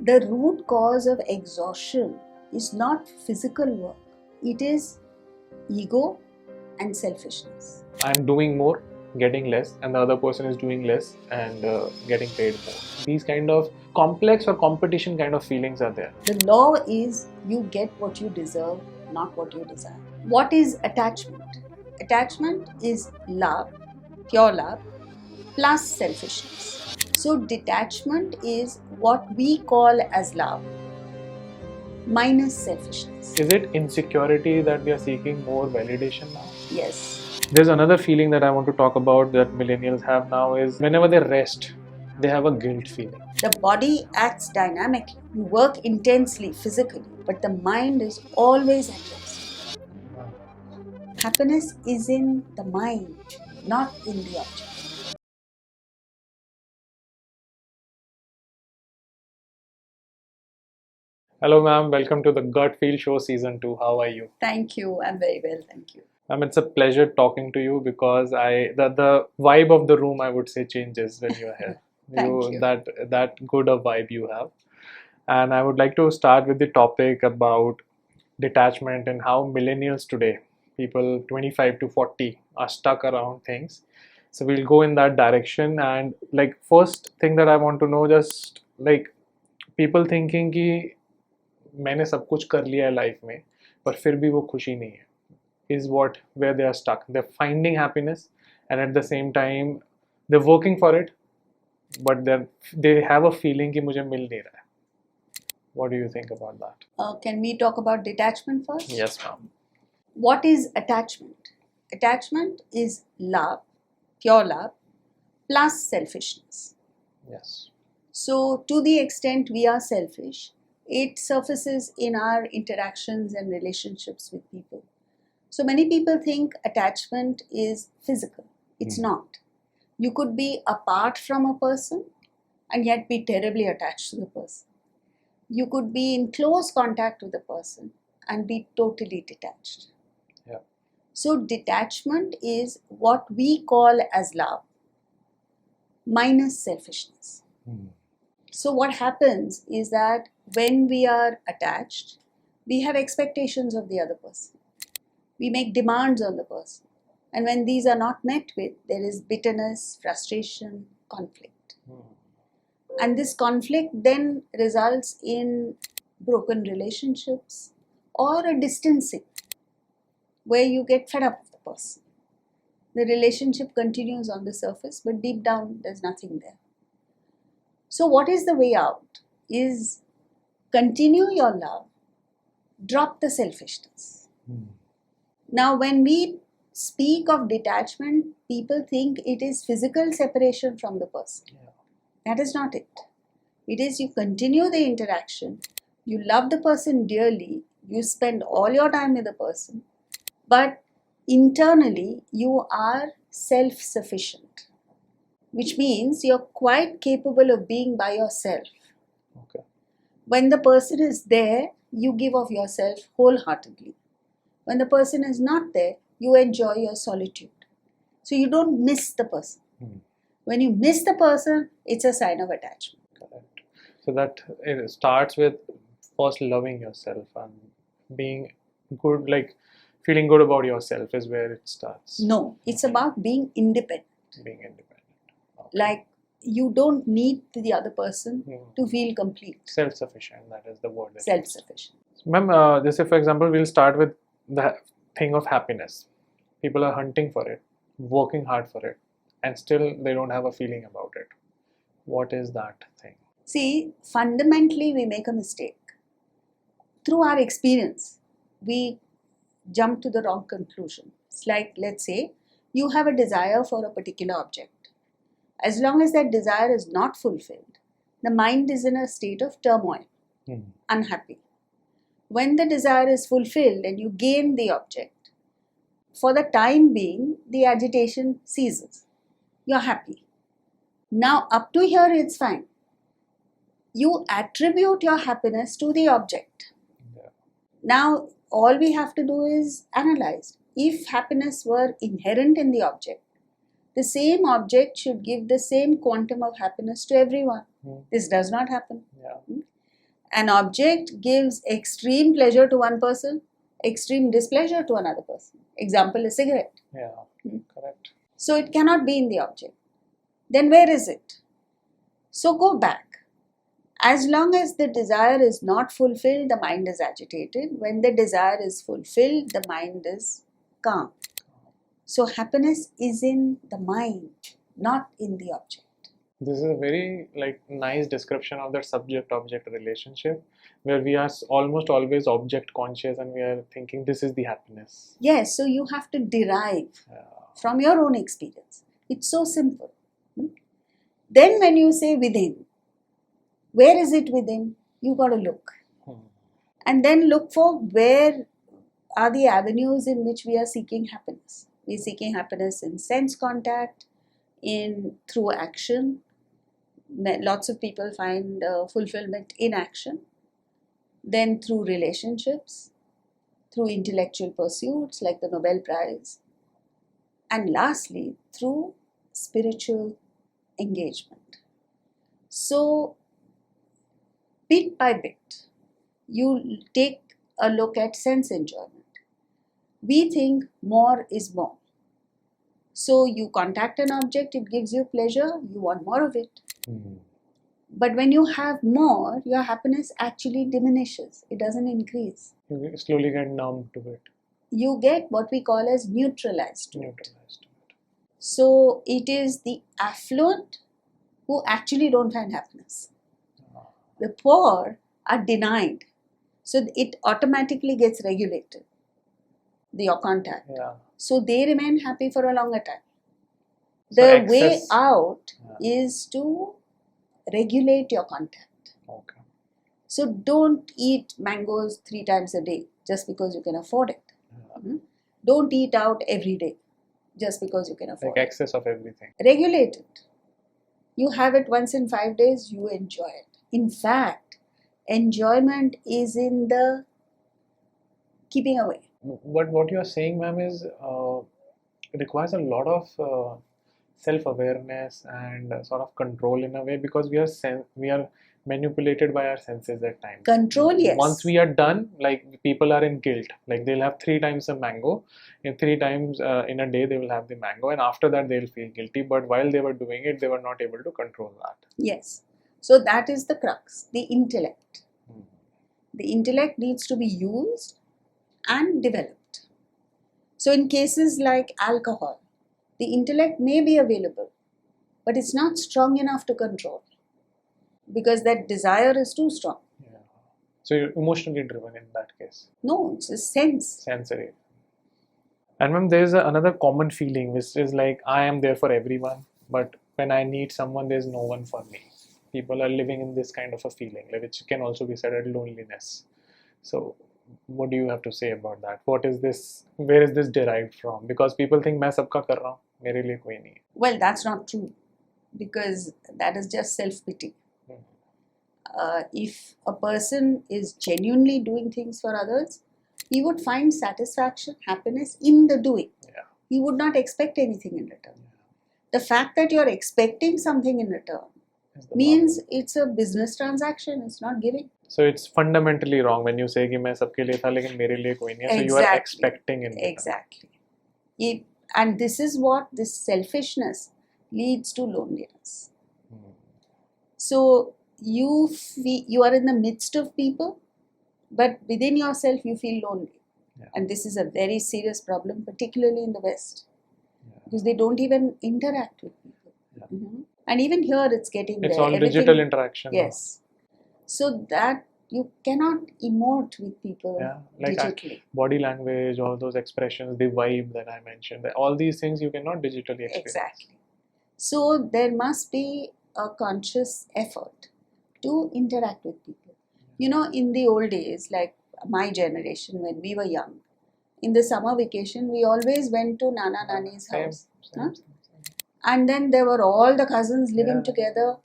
The root cause of exhaustion is not physical work. It is ego and selfishness. I'm doing more, getting less, and the other person is doing less and getting paid more. These kind of complex or competition kind of feelings are there. The law is you get what you deserve, not what you desire. What is attachment? Attachment is love, pure love, plus selfishness. So detachment is what we call as love, minus selfishness. Is it insecurity that we are seeking more validation now? Yes. There's another feeling that I want to talk about that millennials have now is whenever they rest, they have a guilt feeling. The body acts dynamically. You work intensely physically, but the mind is always at rest. Happiness is in the mind, not in the object. Hello ma'am, welcome to the Gut Feel Show Season 2. How are you? Thank you. I'm very well, thank you. It's a pleasure talking to you because the vibe of the room, I would say, changes when you're here. Thank you. That good a vibe you have. And I would like to start with the topic about detachment and how millennials today, people 25 to 40, are stuck around things. So we'll go in that direction. And like first thing that I want to know, just like people thinking कि मैंने सब कुछ कर लिया है life में पर फिर भी वो खुशी नहीं है is what where they are stuck. They're finding happiness and at the same time they're working for it, but they have a feeling कि मुझे मिल नहीं रहा है. What do you think about that? Can we talk about detachment first? Yes, ma'am. What is attachment? Attachment is love, pure love, plus selfishness. Yes. So, to the extent we are selfish, it surfaces in our interactions and relationships with people. So, many people think attachment is physical. It's not. You could be apart from a person and yet be terribly attached to the person. You could be in close contact with a person and be totally detached. Yeah. So, detachment is what we call as love, minus selfishness. So what happens is that when we are attached, we have expectations of the other person. We make demands on the person. And when these are not met with, there is bitterness, frustration, conflict. And this conflict then results in broken relationships or a distancing where you get fed up with the person. The relationship continues on the surface, but deep down there's nothing there. So what is the way out? Is continue your love, drop the selfishness. Now when we speak of detachment, people think it is physical separation from the person. That is not it. It is you continue the interaction, you love the person dearly, you spend all your time with the person, but internally you are self-sufficient, which means you're quite capable of being by yourself. Okay. When the person is there, you give of yourself wholeheartedly. When the person is not there, you enjoy your solitude. So you don't miss the person. When you miss the person, it's a sign of attachment. Correct. So that it starts with first loving yourself and being good, like feeling good about yourself is where it starts. No, it's about being independent. Being independent. Okay. Like you don't need the other person to feel complete. Self-sufficient, that is the word. Self-sufficient. Ma'am, just say for example, we'll start with the thing of happiness. People are hunting for it, working hard for it, and still they don't have a feeling about it. What is that thing? See, fundamentally we make a mistake. Through our experience, we jump to the wrong conclusion. It's like, let's say, you have a desire for a particular object. As long as that desire is not fulfilled, the mind is in a state of turmoil, unhappy. When the desire is fulfilled and you gain the object, for the time being, the agitation ceases. You're happy. Now, up to here, it's fine. You attribute your happiness to the object. Yeah. Now, all we have to do is analyze. If happiness were inherent in the object, the same object should give the same quantum of happiness to everyone. This does not happen. Yeah. An object gives extreme pleasure to one person, extreme displeasure to another person. Example, a cigarette. Yeah, correct. So it cannot be in the object. Then where is it? So go back. As long as the desire is not fulfilled, the mind is agitated. When the desire is fulfilled, the mind is calm. So happiness is in the mind, not in the object. This is a very nice description of the subject-object relationship, where we are almost always object conscious and we are thinking this is the happiness. Yes, so you have to derive from your own experience. It's so simple. Then when you say within, where is it within? You got to look. And then look for where are the avenues in which we are seeking happiness. We are seeking happiness in sense contact, through action. Lots of people find fulfillment in action. Then through relationships, through intellectual pursuits like the Nobel Prize. And lastly, through spiritual engagement. So, bit by bit, you take a look at sense enjoyment. We think more is more. So you contact an object, it gives you pleasure, you want more of it. But when you have more, your happiness actually diminishes. It doesn't increase. You slowly get numb to it. You get what we call as neutralized to it. So it is the affluent who actually don't find happiness. The poor are denied. So it automatically gets regulated, your contact. Yeah. So they remain happy for a longer time. The way out is to regulate your contact. Okay. So don't eat mangoes 3 times a day just because you can afford it. Don't eat out every day just because you can afford it. Excess of everything. Regulate it. You have it once in 5 days, you enjoy it. In fact, enjoyment is in the keeping away. But what you are saying, ma'am, is requires a lot of self-awareness and sort of control in a way, because we are manipulated by our senses at times. Control, yes. Once we are done, people are in guilt. They'll have 3 times a mango, and 3 times in a day they will have the mango, and after that they'll feel guilty. But while they were doing it, they were not able to control that. Yes. So that is the crux, the intellect. The intellect needs to be used and developed. So in cases like alcohol, the intellect may be available, but it's not strong enough to control because that desire is too strong. Yeah. So you're emotionally driven in that case. No, it's a sense. Sensory. And ma'am, there's another common feeling which is I am there for everyone, but when I need someone, there's no one for me. People are living in this kind of a feeling, which can also be said as loneliness. So what do you have to say about that? What is this? Where is this derived from? Because people think मैं सबका कर रहा हूँ, मेरे लिए कोई नहीं. Well, that's not true, because that is just self-pity. If a person is genuinely doing things for others, he would find satisfaction, happiness in the doing. Yeah. He would not expect anything in return. The fact that you're expecting something in return means it's a business transaction, it's not giving. So it's fundamentally wrong when you say कि मैं सबके लिए था लेकिन मेरे लिए कोई नहीं है. So you are expecting in return. Exactly. And this is what this selfishness leads to loneliness. So you are in the midst of people, but within yourself you feel lonely. Yeah. And this is a very serious problem, particularly in the West, because they don't even interact with people. Yeah. And even here it's getting it's there. all digital interaction. Yes. So that you cannot emote with people digitally. Body language, all those expressions, the vibe that I mentioned, all these things you cannot digitally experience. Exactly. So there must be a conscious effort to interact with people. You know, in the old days, like my generation when we were young, in the summer vacation, we always went to Nana Nani's house. Same. And then there were all the cousins living together.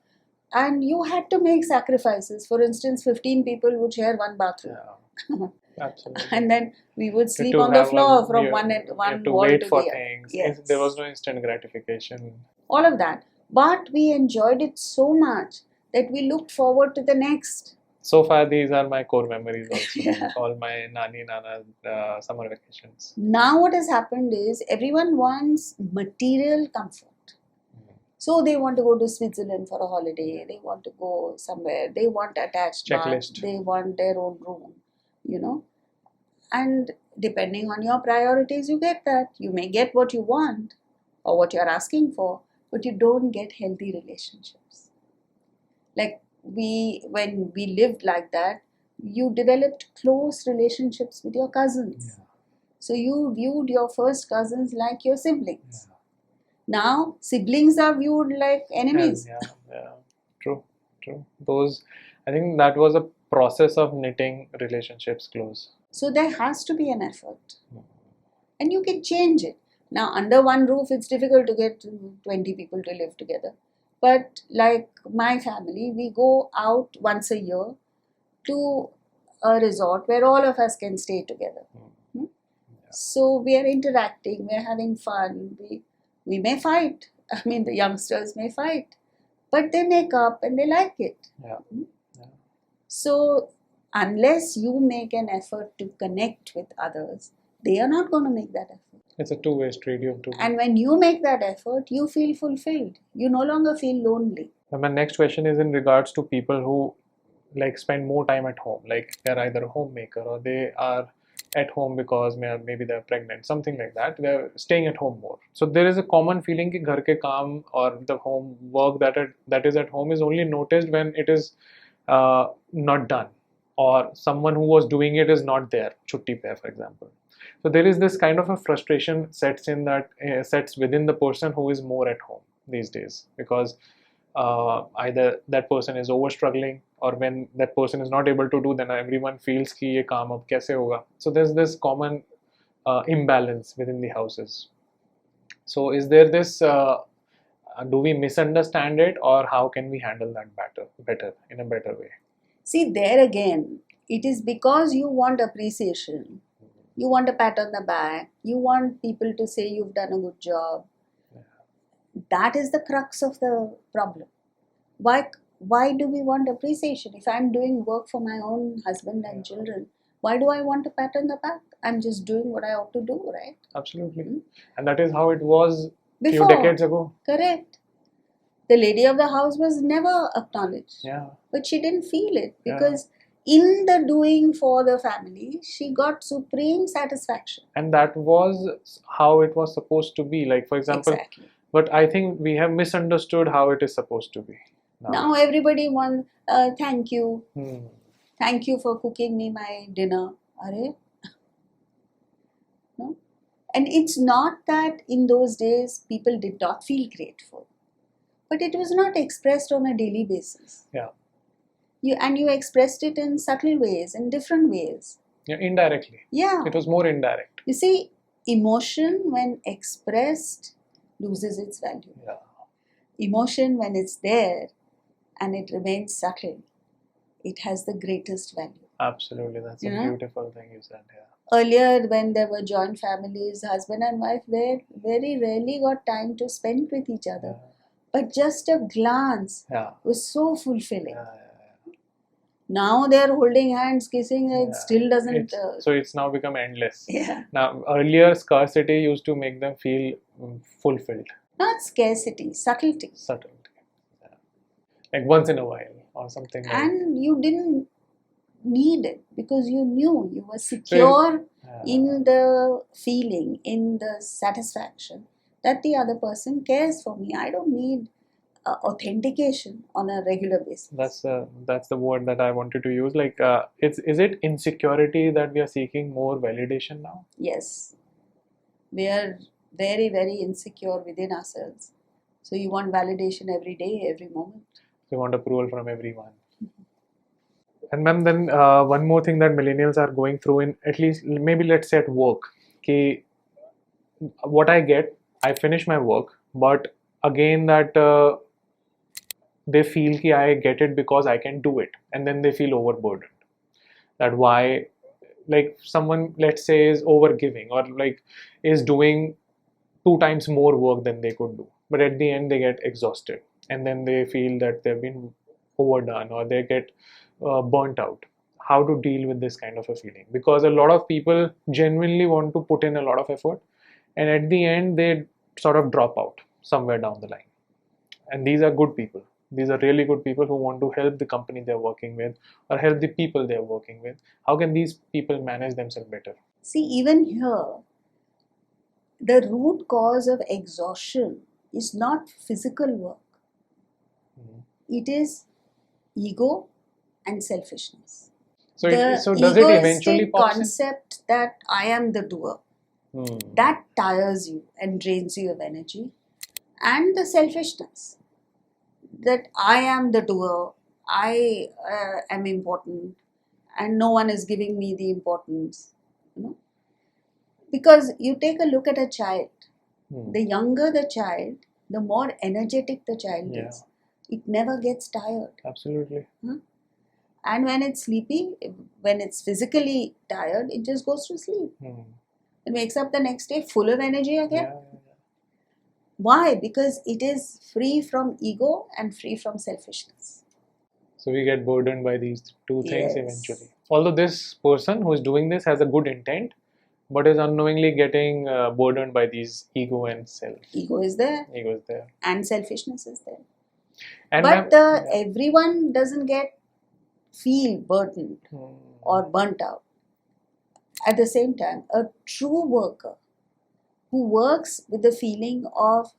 And you had to make sacrifices. For instance, 15 people would share one bathroom. Yeah. Absolutely. And then we would sleep on the floor from one wall wait to for the things. other. Yes. There was no instant gratification. All of that. But we enjoyed it so much that we looked forward to the next. So far, these are my core memories also. Yeah. All my Nani Nana summer vacations. Now what has happened is everyone wants material comfort. So they want to go to Switzerland for a holiday, they want to go somewhere, they want attached bath, Checklist. they want their own room, you know. And depending on your priorities, you get that. You may get what you want or what you're asking for, but you don't get healthy relationships. Like when we lived like that, you developed close relationships with your cousins. Yeah. So you viewed your first cousins like your siblings. Yeah. Now siblings are viewed like enemies. Yeah. True. Those, I think that was a process of knitting relationships close. So there has to be an effort. And you can change it. Now, under one roof, it's difficult to get 20 people to live together. But like my family, we go out once a year to a resort where all of us can stay together. Hmm? So we are interacting, we are having fun. We may fight. I mean, the youngsters may fight. But they make up and they like it. Yeah. So unless you make an effort to connect with others, they are not going to make that effort. It's a two-way street. You have to. And when you make that effort, you feel fulfilled. You no longer feel lonely. And my next question is in regards to people who like spend more time at home. Like they're either a homemaker or they are at home because maybe they're pregnant, something like that. They're staying at home more. So there is a common feeling that ghar ke kaam or the home work that is at home is only noticed when it is not done, or someone who was doing it is not there, chutti pe, for example. So there is this kind of a frustration sets within the person who is more at home these days, because either that person is over struggling, or when that person is not able to do, then everyone feels कि ये काम अब कैसे होगा. So there's this common imbalance within the houses. So is there this? Do we misunderstand it, or how can we handle that better in a better way? See, there again, it is because you want appreciation. You want a pat on the back. You want people to say you've done a good job. That is the crux of the problem. Why do we want appreciation? If I'm doing work for my own husband and children, why do I want a pat on the back? I'm just doing what I ought to do, right? Absolutely. And that is how it was before, few decades ago. Correct. The lady of the house was never acknowledged. Yeah. But she didn't feel it because in the doing for the family, she got supreme satisfaction. And that was how it was supposed to be. Like, for example, exactly. But I think we have misunderstood how it is supposed to be. Now everybody wants, thank you. Thank you for cooking me my dinner. Are? No? And it's not that in those days people did not feel grateful, but it was not expressed on a daily basis. Yeah. You expressed it in subtle ways, in different ways. Yeah, indirectly. Yeah. It was more indirect. You see, emotion when expressed loses its value. Yeah. Emotion, when it's there and it remains subtle, it has the greatest value. Absolutely. That's a beautiful thing you said. Yeah. Earlier, when there were joint families, husband and wife very rarely got time to spend with each other. Yeah. But just a glance was so fulfilling. Now they're holding hands, kissing, it still doesn't... so it's now become endless. Yeah. Now, earlier scarcity used to make them feel fulfilled. Not scarcity, subtlety. Subtlety. Yeah. Like once in a while or something like that. And you didn't need it because you knew you were secure in the feeling, in the satisfaction that the other person cares for me. I don't need authentication on a regular basis. That's the word that I wanted to use. Like, is it insecurity that we are seeking more validation now? Yes, we are very, very insecure within ourselves. So you want validation every day, every moment. You want approval from everyone. And ma'am, then one more thing that millennials are going through, in at least maybe let's say at work, okay, what I get, I finish my work, but again that they feel that I get it because I can do it, and then they feel overburdened. That why, like someone, let's say, is overgiving or like is doing 2 times more work than they could do, but at the end they get exhausted, and then they feel that they've been overdone, or they get burnt out, how to deal with this kind of a feeling, because a lot of people genuinely want to put in a lot of effort, and at the end they sort of drop out somewhere down the line. And these are good people, these are really good people who want to help the company they're working with or help the people they're working with. How can these people manage themselves better? See, even here, the root cause of exhaustion is not physical work. It is ego and selfishness. So, The so does it eventually egoistic pops in? concept that I am the doer, that tires you and drains you of energy. And the selfishness that I am the doer, I am important, and no one is giving me the importance. You know, because you take a look at a child. The younger the child, the more energetic the child is. It never gets tired. Absolutely. And when it's sleepy, when it's physically tired, it just goes to sleep. It wakes up the next day full of energy again. Why? Because it is free from ego and free from selfishness. So we get burdened by these two things Yes. eventually. Although this person who is doing this has a good intent, but is unknowingly getting burdened by these ego and self. Ego is there Ego is there. and selfishness is there. And But everyone doesn't feel burdened or burnt out. At the same time, a true worker who works with the feeling of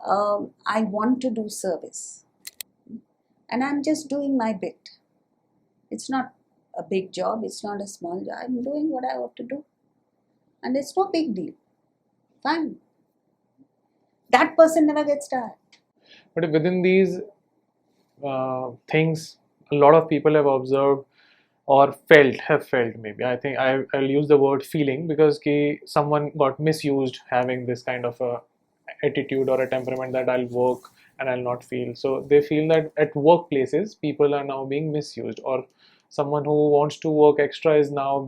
I want to do service and I'm just doing my bit. It's not a big job, it's not a small job. I'm doing what I have to do. And it's no big deal. Fine. That person never gets tired. But within these things, a lot of people have observed or have felt maybe. I think I'll use the word feeling because someone got misused having this kind of a attitude or a temperament that I'll work and I'll not feel. So they feel that at workplaces, people are now being misused, or someone who wants to work extra is now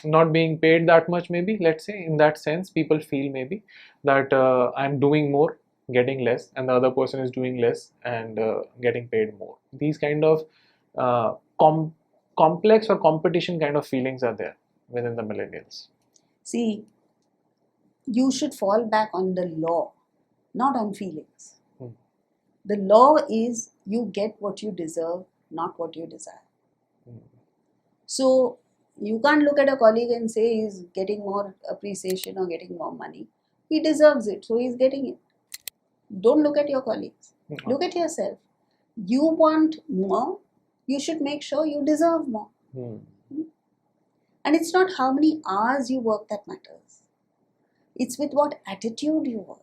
not being paid that much, maybe, let's say. In that sense, people feel maybe that I'm doing more, getting less, and the other person is doing less and getting paid more. These kind of complex or competition kind of feelings are there within the millennials. See, you should fall back on the law, not on feelings. The law is you get what you deserve, not what you desire. So you can't look at a colleague and say he's getting more appreciation or getting more money. He deserves it, so he's getting it. Don't look at your colleagues. Look at yourself. You want more, you should make sure you deserve more. And it's not how many hours you work that matters. It's with what attitude you work.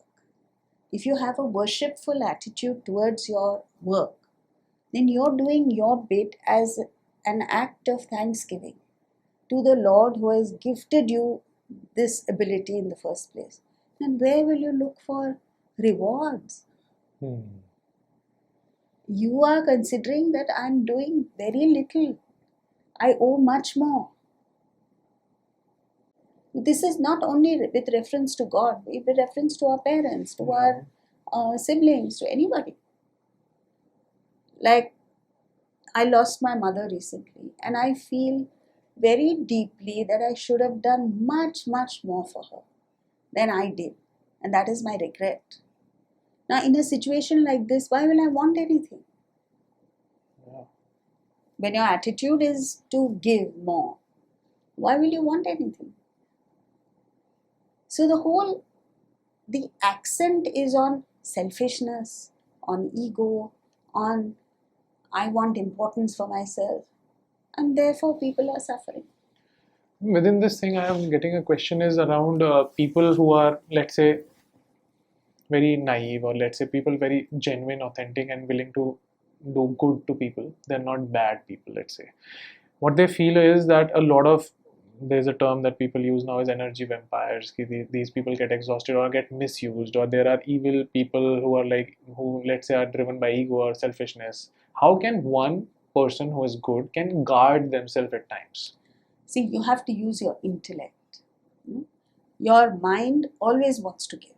If you have a worshipful attitude towards your work, then you're doing your bit as an act of thanksgiving to the Lord who has gifted you this ability in the first place. And where will you look for rewards? You are considering that I'm doing very little. I owe much more. This is not only with reference to God, with reference to our parents, to our siblings, to anybody. Like, I lost my mother recently, and I feel very deeply that I should have done much, much more for her than I did. And that is my regret. Now, in a situation like this, why will I want anything? When your attitude is to give more, why will you want anything? So the accent is on selfishness, on ego, on I want importance for myself, and therefore people are suffering. Within this thing, I am getting a question is around people who are, let's say, very naive, or let's say people very genuine, authentic, and willing to do good to people. They're not bad people, let's say. What they feel is that there's a term that people use now is energy vampires. These people get exhausted or get misused, or there are evil people who let's say are driven by ego or selfishness. How can one person who is good can guard themselves at times? See, you have to use your intellect. Your mind always wants to give.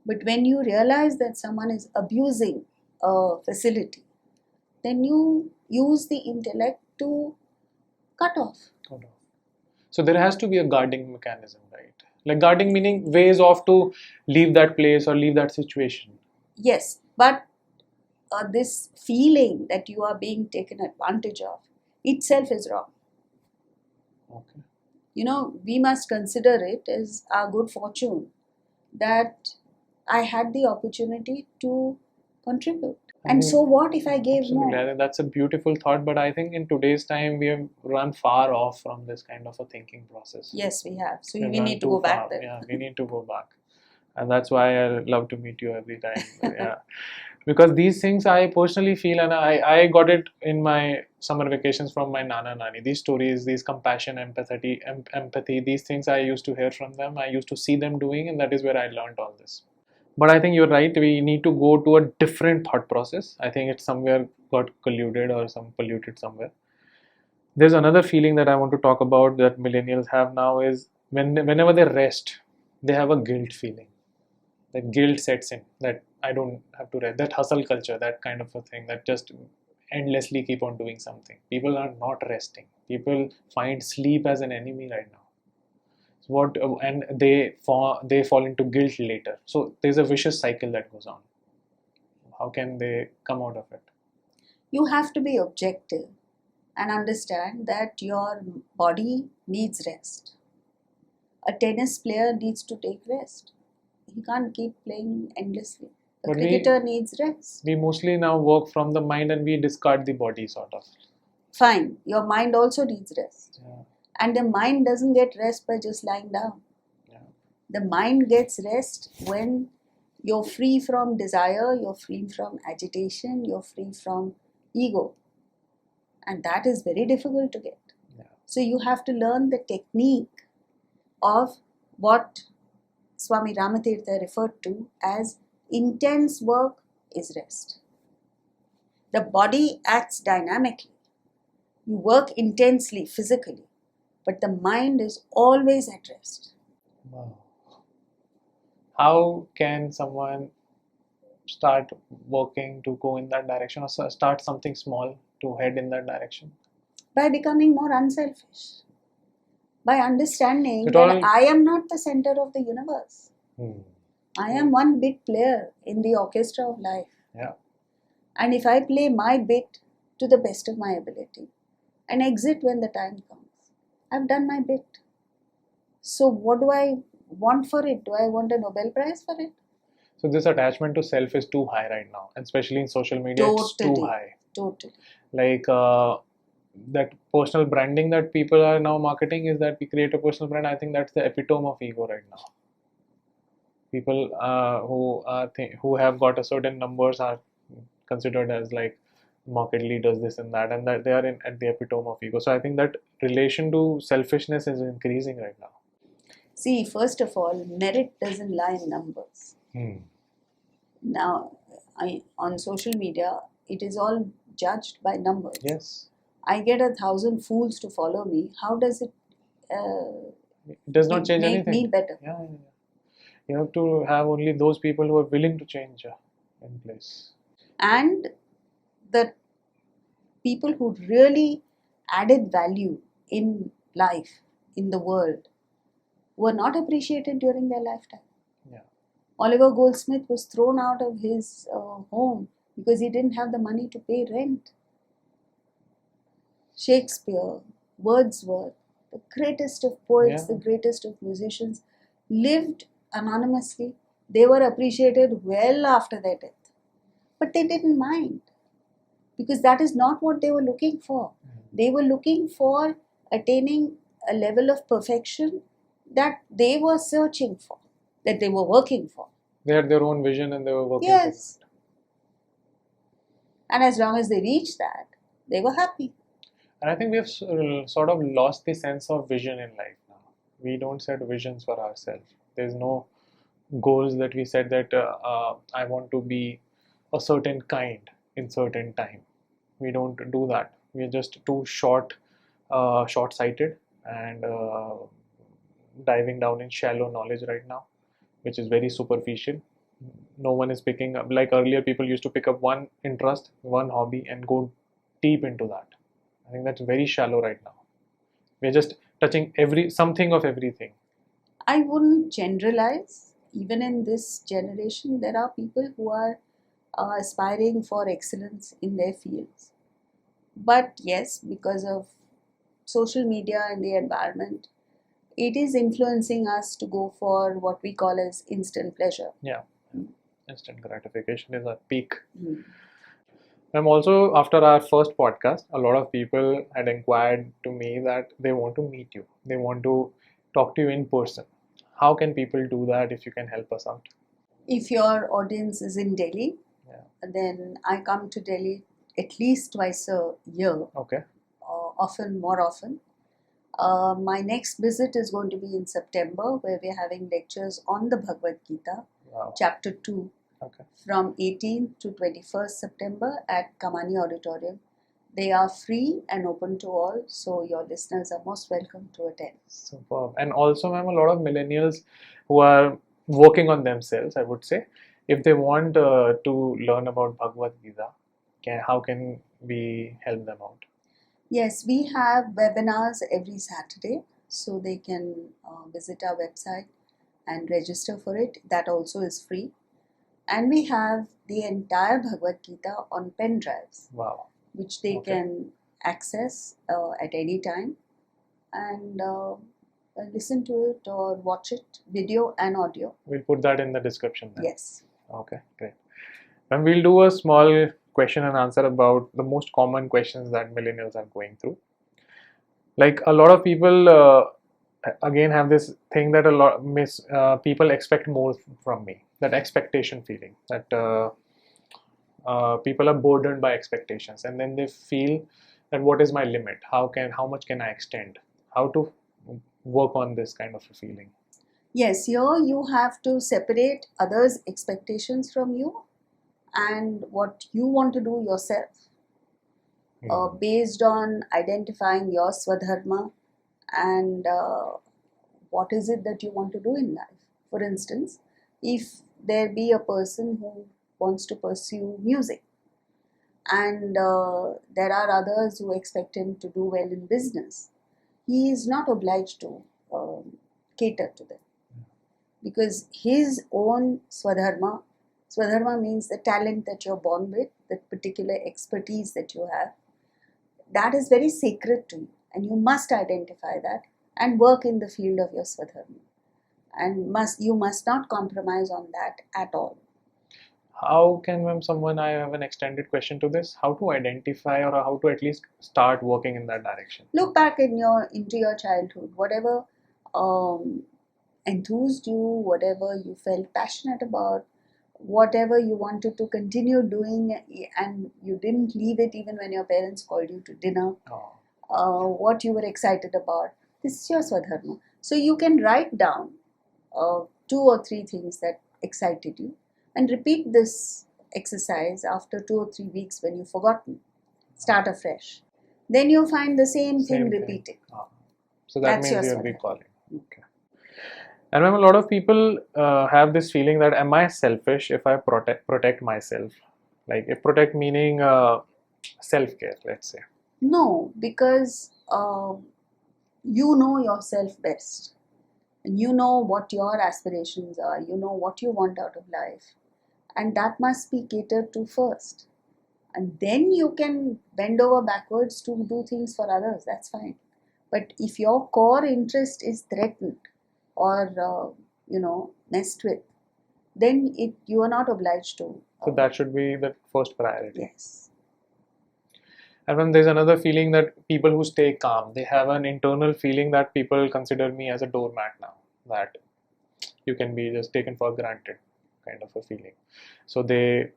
But when you realize that someone is abusing a facility, then you use the intellect to cut off. Hold on. So there has to be a guarding mechanism, right? Like guarding meaning ways of to leave that place or leave that situation. Yes, but this feeling that you are being taken advantage of itself is wrong. Okay. We must consider it as our good fortune that I had the opportunity to contribute. And so what if I gave Absolutely. more? I think that's a beautiful thought, but I think in today's time we have run far off from this kind of a thinking process. Yes, we have. So We've we run need to too go back far. there. Yeah, we need to go back. And that's why I love to meet you every time. Yeah. Because these things I personally feel, and I got it in my summer vacations from my Nana Nani. These stories, these compassion, empathy, these things I used to hear from them. I used to see them doing, and that is where I learned all this. But I think you're right. We need to go to a different thought process. I think it's somewhere got colluded or some polluted somewhere. There's another feeling that I want to talk about that millennials have now is whenever they rest, they have a guilt feeling. That guilt sets in that I don't have to rest. That hustle culture, that kind of a thing that just endlessly keep on doing something. People are not resting. People find sleep as an enemy right now. What and they fall into guilt later. So there's a vicious cycle that goes on. How can they come out of it? You have to be objective and understand that your body needs rest. A tennis player needs to take rest. He can't keep playing endlessly. A But cricketer needs rest. we mostly now work from the mind and we discard the body sort of. Fine, your mind also needs rest. Yeah. And the mind doesn't get rest by just lying down. Yeah. The mind gets rest when you're free from desire, you're free from agitation, you're free from ego. And that is very difficult to get. Yeah. So you have to learn the technique of what Swami Ramatirtha referred to as intense work is rest. The body acts dynamically. You work intensely physically, but the mind is always at rest. Wow. How can someone start working to go in that direction or start something small to head in that direction? By becoming more unselfish. By understanding It that all- I am not the center of the universe. I am one bit player in the orchestra of life. Yeah. And if I play my bit to the best of my ability and exit when the time comes, I've done my bit. So what do I want for it? Do I want a Nobel Prize for it? So this attachment to self is too high right now, and especially in social media, it's too Totally. high. Totally. Like that personal branding that people are now marketing is that we create a personal brand. I think that's the epitome of ego right now. People who have got a certain numbers are considered as like market leaders, this and that, and that they are at the epitome of ego. So I think that relation to selfishness is increasing right now. See, first of all, merit doesn't lie in numbers. Now, on social media, it is all judged by numbers. Yes. I get 1,000 fools to follow me. How does it It does not change make anything. me better? Yeah. You have to have only those people who are willing to change in place. And the people who really added value in life, in the world, were not appreciated during their lifetime. Yeah. Oliver Goldsmith was thrown out of his home because he didn't have the money to pay rent. Shakespeare, Wordsworth, the greatest of poets, Yeah. the greatest of musicians, lived anonymously. They were appreciated well after their death. But they didn't mind because that is not what they were looking for. They were looking for attaining a level of perfection that they were searching for, that they were working for. They had their own vision and they were working Yes. for it. And as long as they reached that, they were happy. And I think we have sort of lost the sense of vision in life now. We don't set visions for ourselves. There's no goals that we set that I want to be a certain kind in certain time. We don't do that. We're just too short-sighted and diving down in shallow knowledge right now, which is very superficial. no one is picking up. Like earlier, people used to pick up one interest, one hobby, and go deep into that. I think that's very shallow right now. We're just touching something of everything. I wouldn't generalize. Even in this generation, there are people who are aspiring for excellence in their fields. But yes, because of social media and the environment, it is influencing us to go for what we call as instant pleasure. Yeah, instant gratification is at peak. Mm. Also, after our first podcast, a lot of people had inquired to me that they want to meet you. They want to talk to you in person. How can people do that if you can help us out? If your audience is in Delhi, Yeah. then I come to Delhi at least twice a year, Okay. more often. My next visit is going to be in September, where we're having lectures on the Bhagavad Gita, Wow. chapter 2, Okay. from 18th to 21st September at Kamani Auditorium. They are free and open to all, so your listeners are most welcome to attend. Superb. And also, ma'am, a lot of millennials who are working on themselves, I would say, if they want to learn about Bhagavad Gita, how can we help them out? Yes, we have webinars every Saturday, so they can visit our website and register for it. That also is free. And we have the entire Bhagavad Gita on pen drives, Wow. which they Okay. can access at any time and listen to it or watch it, video and audio. We'll put that in the description then. Yes. Okay, great. And we'll do a small question and answer about the most common questions that millennials are going through. Like a lot of people again have this thing that people expect more from me. That expectation feeling that people are burdened by expectations, and then they feel that what is my limit? How much can I extend? How to work on this kind of a feeling? Yes, here you have to separate others' expectations from you and what you want to do yourself, based on identifying your swadharma and what is it that you want to do in life. For instance, if there be a person who wants to pursue music and there are others who expect him to do well in business, he is not obliged to cater to them, because his own swadharma means the talent that you're born with, the particular expertise that you have, that is very sacred to you, and you must identify that and work in the field of your swadharma, and you must not compromise on that at all. How can, ma'am, I have an extended question to this, how to identify or how to at least start working in that direction? Look back into your childhood, whatever enthused you, whatever you felt passionate about, whatever you wanted to continue doing and you didn't leave it even when your parents called you to dinner, what you were excited about. This is your swadharma. So you can write down 2 or 3 things that excited you and repeat this exercise after 2 or 3 weeks when you've forgotten. Start afresh. Then you find the same thing repeating. So that That's means your you'll be swadharma. calling. Okay. And ma'am, a lot of people have this feeling that am I selfish if I protect myself? Like if protect meaning self-care, let's say. No, because you know yourself best. And you know what your aspirations are. You know what you want out of life. And that must be catered to first. And then you can bend over backwards to do things for others. That's fine. But if your core interest is threatened or messed with, then you are not obliged to. So that should be the first priority. Yes. And then there's another feeling that people who stay calm, they have an internal feeling that people consider me as a doormat now, that you can be just taken for granted, kind of a feeling. So they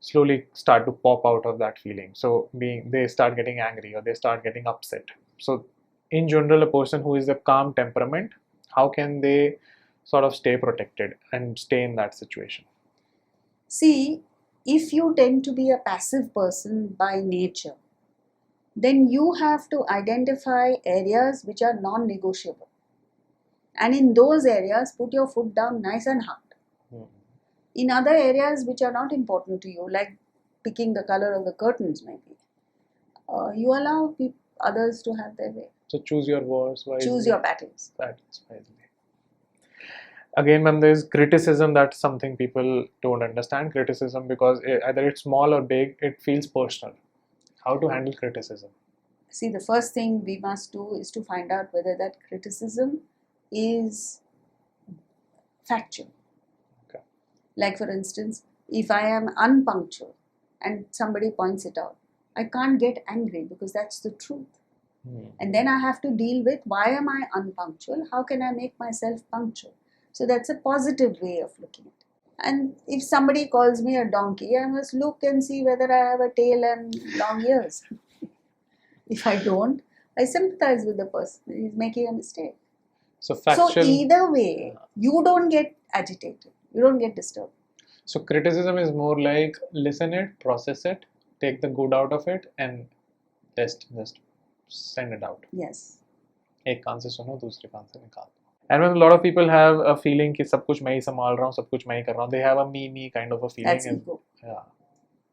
slowly start to pop out of that feeling. So they start getting angry or they start getting upset. So in general, a person who is a calm temperament, how can they sort of stay protected and stay in that situation? See, if you tend to be a passive person by nature, then you have to identify areas which are non-negotiable. And in those areas, put your foot down nice and hard. In other areas which are not important to you, like picking the color of the curtains maybe, you allow others to have their way. So choose your wars wisely. Choose your battles. Battles wisely. Again, ma'am, there's criticism. That's something people don't understand. Criticism, because either it's small or big, it feels personal. How to handle criticism? See, the first thing we must do is to find out whether that criticism is factual. Okay. Like for instance, if I am unpunctual and somebody points it out, I can't get angry because that's the truth. And then I have to deal with, why am I unpunctual? How can I make myself punctual? So that's a positive way of looking at it. And if somebody calls me a donkey, I must look and see whether I have a tail and long ears. If I don't, I sympathize with the person. He's making a mistake. So factual. So either way, you don't get agitated. You don't get disturbed. So criticism is more like listen it, process it, take the good out of it, and just send it out. Yes. एक कान से सुनो, दूसरे कान से निकाल. And when a lot of people have a feeling कि सब कुछ मैं ही संभाल रहा हूँ, सब कुछ मैं ही कर रहा हूँ, they have a me kind of a feeling. That's ego. Yeah,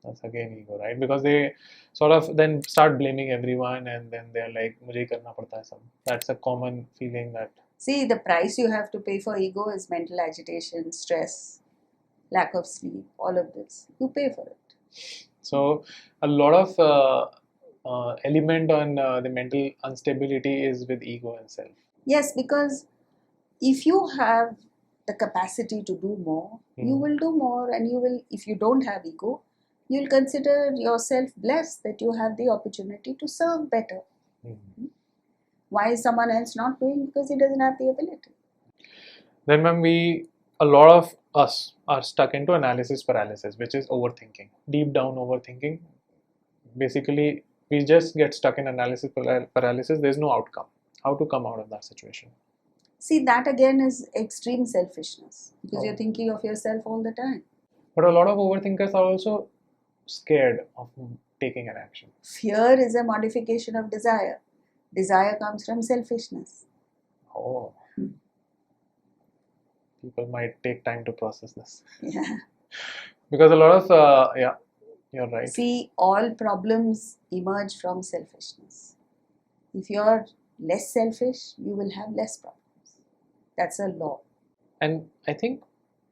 that's again ego, right? Because they sort of then start blaming everyone, and then they're like, मुझे ही करना पड़ता है सब. That's a common feeling that. See, the price you have to pay for ego is mental agitation, stress, lack of sleep, all of this. You pay for it. So a lot of element on the mental instability is with ego and self. Yes, because if you have the capacity to do more, you will do more, and you will, if you don't have ego, you'll consider yourself blessed that you have the opportunity to serve better. Why is someone else not doing? Because he doesn't have the ability. Then ma'am, a lot of us are stuck into analysis paralysis, which is overthinking. Deep down overthinking. Basically, we just get stuck in analysis paralysis. There's no outcome. How to come out of that situation? See, that again is extreme selfishness, because you're thinking of yourself all the time. But a lot of overthinkers are also scared of taking an action. Fear is a modification of desire. Desire comes from selfishness. Oh. People might take time to process this. Yeah. Because a lot of, you're right. See, all problems emerge from selfishness. If you're less selfish, you will have less problems. That's a law. And I think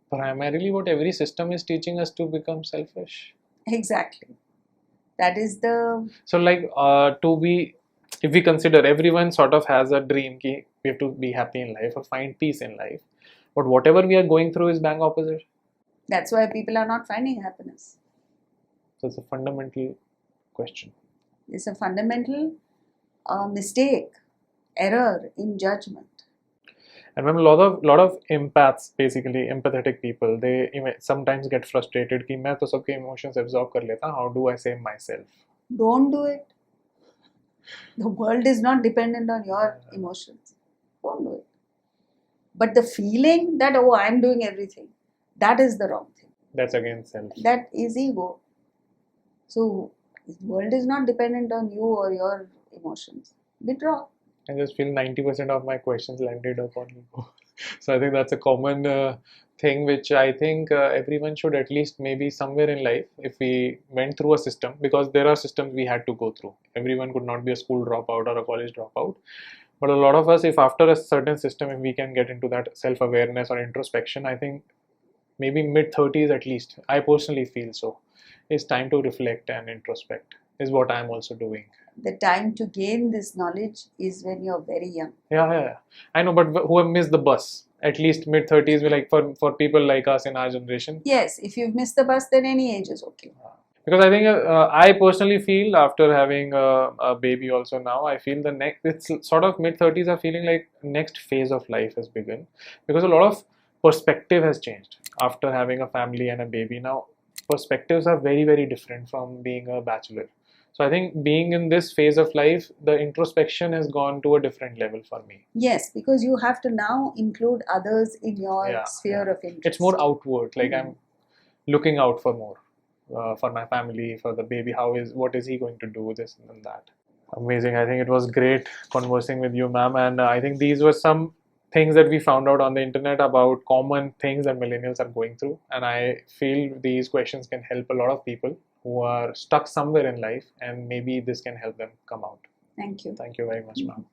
primarily what every system is teaching us to become selfish. Exactly. That is the... So like if we consider everyone sort of has a dream ki we have to be happy in life or find peace in life. But whatever we are going through is bang opposite. That's why people are not finding happiness. So it's a fundamental question. It's a fundamental mistake, error in judgment. And when a lot of empaths, basically empathetic people, they sometimes get frustrated कि मैं तो सबके emotions absorb कर लेता, how do I save myself? Don't do it. The world is not dependent on your emotions. Don't do it. But the feeling that, oh, I'm doing everything, that is the wrong thing. That's again self. That is ego. So, the world is not dependent on you or your emotions. Withdraw. I just feel 90% of my questions landed upon ego. So I think that's a common thing which I think everyone should at least maybe somewhere in life, if we went through a system, because there are systems we had to go through. Everyone could not be a school dropout or a college dropout. But a lot of us, if after a certain system, if we can get into that self-awareness or introspection, I think maybe mid-30s at least, I personally feel so, it's time to reflect and introspect, is what I'm also doing. The time to gain this knowledge is when you're very young. Yeah. I know, but who have missed the bus? At least mid-30s, like for people like us in our generation. Yes, if you've missed the bus, then any age is okay. Because I think I personally feel after having a baby also now, I feel it's sort of mid-30s are feeling like next phase of life has begun. Because a lot of perspective has changed after having a family and a baby. Now, perspectives are very, very different from being a bachelor. So I think being in this phase of life, the introspection has gone to a different level for me. Yes, because you have to now include others in your sphere of interest. It's more outward, like I'm looking out for more. For my family, for the baby, what is he going to do, this and that. Amazing. I think it was great conversing with you, ma'am, and I think these were some things that we found out on the internet about common things that millennials are going through. And I feel these questions can help a lot of people who are stuck somewhere in life, and maybe this can help them come out. Thank you. Thank you very much, ma'am.